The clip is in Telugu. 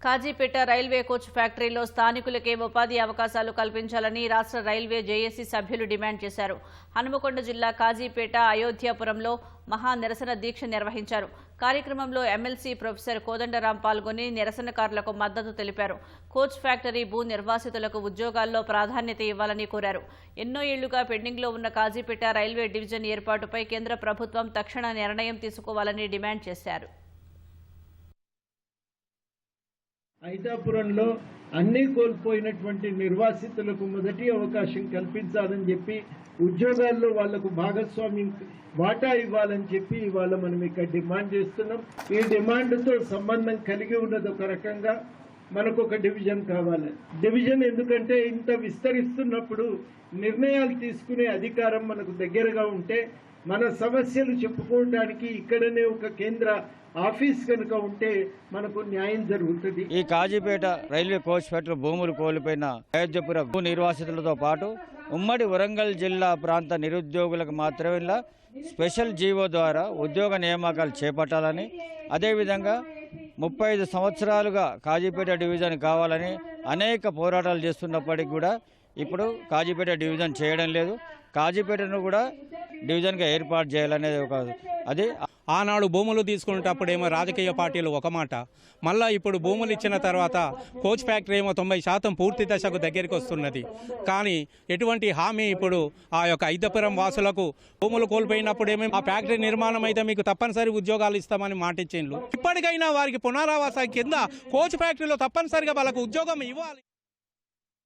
కాజీపేట రైల్వే కోచ్ ఫ్యాక్టరీలో స్థానికులకే ఉపాధి అవకాశాలు కల్పించాలని రాష్ట్ర రైల్వే జేఏసీ సభ్యులు డిమాండ్ చేశారు. హనుమకొండ జిల్లా కాజీపేట అయోధ్యాపురంలో మహా నిరసన దీక్ష నిర్వహించారు. కార్యక్రమంలో ఎమ్మెల్సీ ప్రొఫెసర్ కోదండరాం పాల్గొని నిరసనకారులకు మద్దతు తెలిపారు. కోచ్ ఫ్యాక్టరీ భూ నిర్వాసితులకు ఉద్యోగాల్లో ప్రాధాన్యత ఇవ్వాలని కోరారు. ఎన్నో ఏళ్లుగా పెండింగ్లో ఉన్న కాజీపేట రైల్వే డివిజన్ ఏర్పాటుపై కేంద్ర ప్రభుత్వం తక్షణ నిర్ణయం తీసుకోవాలని డిమాండ్ చేశారు. ఐదాపురంలో అన్ని కోల్పోయినటువంటి నిర్వాసితులకు మొదటి అవకాశం కల్పించాలని చెప్పి ఉద్యోగాల్లో వాళ్లకు భాగస్వామ్యం వాటా ఇవ్వాలని చెప్పి ఇవాళ మనం ఇక్కడ డిమాండ్ చేస్తున్నాం. ఈ డిమాండ్తో సంబంధం కలిగి ఉన్నది ఒక రకంగా మనకు ఒక డివిజన్ కావాలి. డివిజన్ ఎందుకంటే ఇంత విస్తరిస్తున్నప్పుడు నిర్ణయాలు తీసుకునే అధికారం మనకు దగ్గరగా ఉంటే మన సమస్యలు చెప్పుకోవడానికి ఇక్కడనే ఒక కేంద్ర ఆఫీస్ కనుక ఉంటే మనకు న్యాయం జరుగుతుంది. ఈ కాజీపేట రైల్వే కోచ్ ఫ్యాక్టరీ భూములు కోల్పోయిన అయోధ్యపుర భూ నిర్వాసితులతో పాటు ఉమ్మడి వరంగల్ జిల్లా ప్రాంత నిరుద్యోగులకు మాత్రమే స్పెషల్ జీవో ద్వారా ఉద్యోగ నియామకాలు చేపట్టాలని, అదేవిధంగా 35 సంవత్సరాలుగా కాజీపేట డివిజన్ కావాలని అనేక పోరాటాలు చేస్తున్నప్పటికీ కూడా ఇప్పుడు కాజీపేట డివిజన్ చేయడం లేదు. కాజీపేటను కూడా డివిజన్గా ఏర్పాటు చేయాలనేది ఒక అది ఆనాడు భూములు తీసుకునేటప్పుడేమో రాజకీయ పార్టీలు ఒక మాట, మళ్ళీ ఇప్పుడు భూములు ఇచ్చిన తర్వాత కోచ్ ఫ్యాక్టరీ ఏమో 90% పూర్తి దశకు దగ్గరికి వస్తున్నది. కానీ ఎటువంటి హామీ ఇప్పుడు ఆ యొక్క ఐదపురం వాసులకు భూములు కోల్పోయినప్పుడేమో ఆ ఫ్యాక్టరీ నిర్మాణం అయితే మీకు తప్పనిసరి ఉద్యోగాలు ఇస్తామని మాట ఇచ్చిండ్రు. ఇప్పటికైనా వారికి పునరావాస కింద కోచ్ ఫ్యాక్టరీలో తప్పనిసరిగా వాళ్ళకు ఉద్యోగం ఇవ్వాలి.